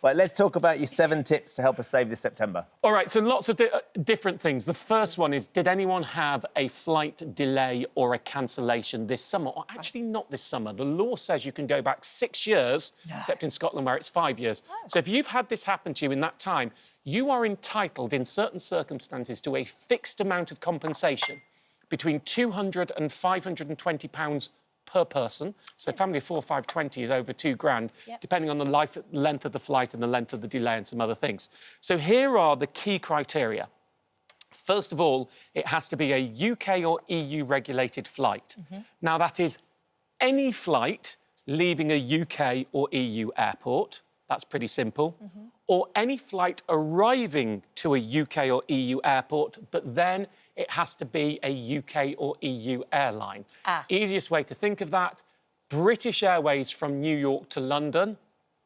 Right, let's talk about your 7 tips to help us save this September. All right, so lots of different things. The first one is, did anyone have a flight delay or a cancellation this summer? Or actually not this summer. The law says you can go back 6 years, except in Scotland where it's 5 years. So if you've had this happen to you in that time, you are entitled in certain circumstances to a fixed amount of compensation between £200 and £520 per person. So family of 4, 520 is over £2,000, depending on the length of the flight and the length of the delay and some other things. So here are the key criteria. First of all, it has to be a UK or EU regulated flight. Now, that is any flight leaving a UK or EU airport. That's pretty simple. Or any flight arriving to a UK or EU airport, but then it has to be a UK or EU airline. Easiest way to think of that, British Airways from New York to London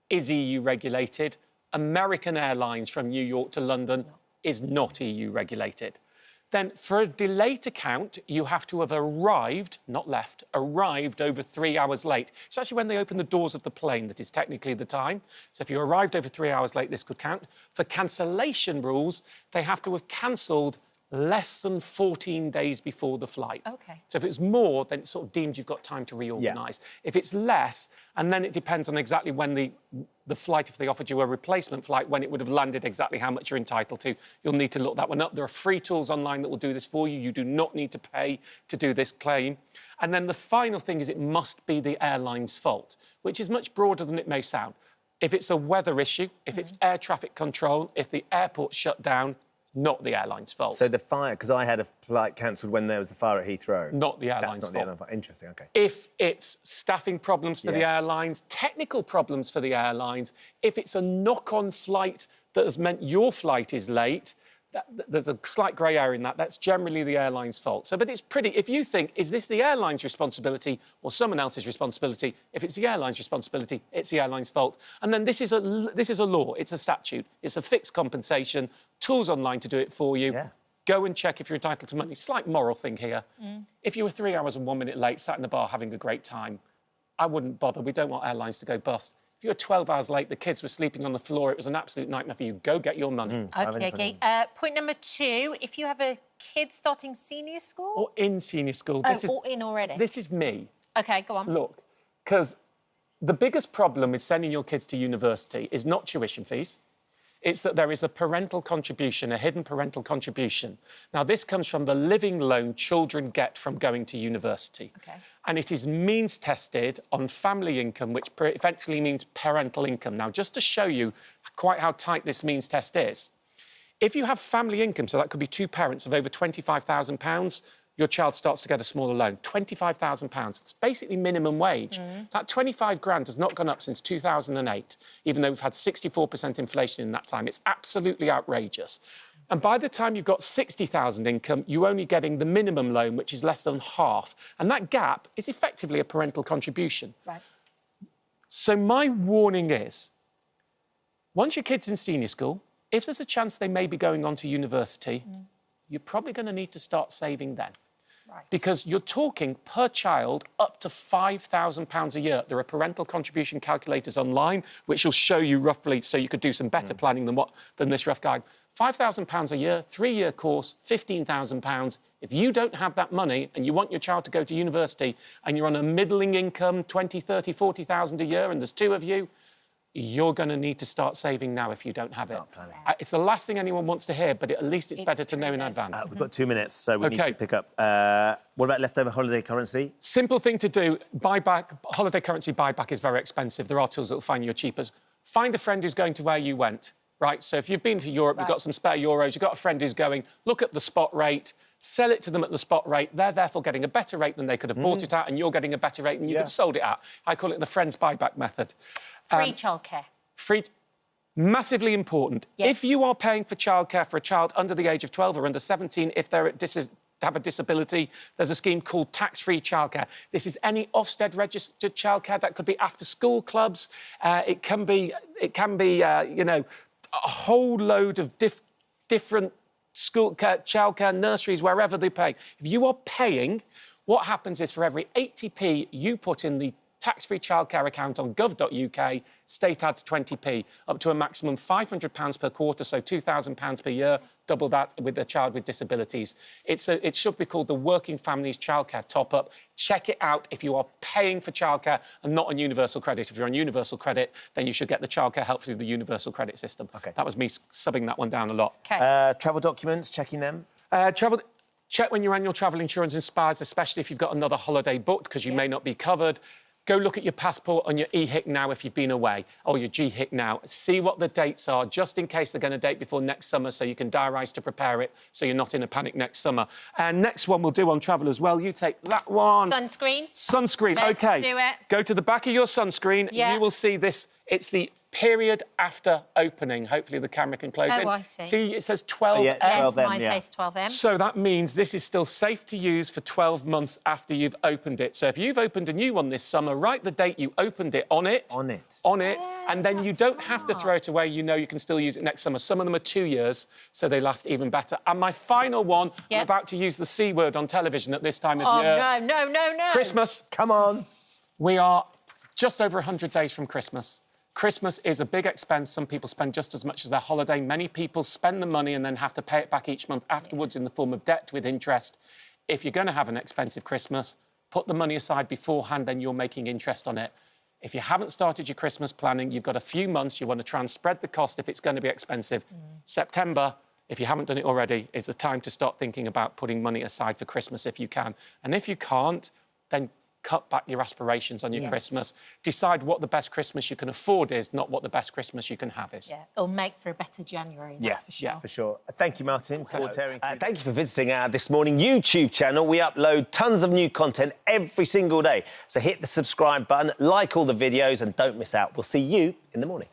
is EU regulated. American Airlines from New York to London is not EU regulated. Then for a delay to count, you have to have arrived, not left, arrived over 3 hours late. It's actually when they open the doors of the plane that is technically the time. So if you arrived over 3 hours late, this could count. For cancellation rules, they have to have cancelled less than 14 days before the flight. So if it's more, then it's sort of deemed you've got time to reorganise. If it's less, and then it depends on exactly when the flight, if they offered you a replacement flight, when it would have landed, exactly how much you're entitled to. You'll need to look that one up. There are free tools online that will do this for you. You do not need to pay to do this claim. And then the final thing is it must be the airline's fault, which is much broader than it may sound. If it's a weather issue, if it's air traffic control, if the airport's shut down, not the airline's fault. So the fire, because I had a flight cancelled when there was the fire at Heathrow. Not the airline's fault. That's not the airline's fault. Interesting, OK. If it's staffing problems for the airlines, technical problems for the airlines, if it's a knock-on flight that has meant your flight is late, there's a slight grey area in that. That's generally the airline's fault. So, but it's pretty... If you think, is this the airline's responsibility or someone else's responsibility? If it's the airline's responsibility, it's the airline's fault. And then this is a law. It's a statute. It's a fixed compensation. Tools online to do it for you. Go and check if you're entitled to money. Slight moral thing here. If you were 3 hours and 1 minute late, sat in the bar having a great time, I wouldn't bother. We don't want airlines to go bust. If you were 12 hours late, the kids were sleeping on the floor, it was an absolute nightmare for you. Go get your money. OK. Point number 2, if you have a kid starting senior school... Or in senior school. Or in already. This is me. OK, go on. Look, because the biggest problem with sending your kids to university is not tuition fees. It's that there is a parental contribution, a hidden parental contribution. Now, this comes from the living loan children get from going to university. And it is means tested on family income, which effectively means parental income. Now, just to show you quite how tight this means test is, if you have family income, so that could be 2 parents of over £25,000, your child starts to get a smaller loan, £25,000. It's basically minimum wage. That 25 grand has not gone up since 2008, even though we've had 64% inflation in that time. It's absolutely outrageous. And by the time you've got 60,000 income, you're only getting the minimum loan, which is less than half. And that gap is effectively a parental contribution. So my warning is, once your kid's in senior school, if there's a chance they may be going on to university, you're probably going to need to start saving then. Because you're talking per child up to £5,000 a year. There are parental contribution calculators online, which will show you roughly, so you could do some better planning than this rough guide. £5,000 a year, 3-year course, £15,000. If you don't have that money and you want your child to go to university and you're on a middling income, 20, 30, 40,000 a year, and there's 2 of you, you're going to need to start saving now if you don't have it. It's the last thing anyone wants to hear, but at least it's better to know in advance. We've got 2 minutes, so we need to pick up. What about leftover holiday currency? Simple thing to do. Buyback, holiday currency buyback is very expensive. There are tools that will find you cheaper. Find a friend who's going to where you went, right? So if you've been to Europe, you've got some spare euros, you've got a friend who's going, look at the spot rate, sell it to them at the spot rate. They're therefore getting a better rate than they could have bought it at, and you're getting a better rate than you could have sold it at. I call it the friends buyback method. Free childcare. Free, massively important. If you are paying for childcare for a child under the age of 12 or under 17, if they're have a disability, there's a scheme called tax-free childcare. This is any Ofsted registered childcare. That could be after-school clubs. It can be, you know, a whole load of different school childcare nurseries, wherever they pay. If you are paying, what happens is for every 80p you put in the tax-free childcare account on gov.uk, state adds 20p, up to a maximum £500 per quarter, so £2,000 per year, double that with a child with disabilities. It should be called the Working Families Childcare Top-Up. Check it out if you are paying for childcare and not on universal credit. If you're on universal credit, then you should get the childcare help through the universal credit system. OK. That was me subbing that one down a lot. OK. Travel documents, checking them? Check when your annual travel insurance expires, especially if you've got another holiday booked, because you may not be covered. Go look at your passport and your e-HIC now if you've been away, or your G-HIC now. See what the dates are, just in case they're going to date before next summer, so you can diarise to prepare it, so you're not in a panic next summer. And next one we'll do on travel as well. You take that one. Sunscreen. Sunscreen, Let's OK. do it. Go to the back of your sunscreen. Yeah. You will see this. It's the period after opening. Hopefully the camera can close in. Oh, I see. See, it says 12M. Yeah, Yes, 12M, mine yeah. says 12M. So that means this is still safe to use for 12 months after you've opened it. So if you've opened a new one this summer, write the date you opened it on it. On it. On it. Yeah, and then you that's don't have to smart. throw it away. You know you can still use it next summer. Some of them are 2 years, so they last even better. And my final one, I'm Yep. about to use the C word on television at this time of Oh, year. no. Christmas. Come on. We are just over 100 days from Christmas. Christmas is a big expense. Some people spend just as much as their holiday. Many people spend the money and then have to pay it back each month afterwards in the form of debt with interest. If you're going to have an expensive Christmas, put the money aside beforehand, then you're making interest on it. If you haven't started your Christmas planning, you've got a few months. You want to try and spread the cost if it's going to be expensive. September, if you haven't done it already, is the time to start thinking about putting money aside for Christmas if you can. And if you can't, then cut back your aspirations on your Christmas. Decide what the best Christmas you can afford is, not what the best Christmas you can have is. Yeah, it'll make for a better January, that's for sure. Yeah, for sure. Thank you, Martin, for tearing through. Thank you for visiting our This Morning YouTube channel. We upload tons of new content every single day. So hit the subscribe button, like all the videos, and don't miss out. We'll see you in the morning.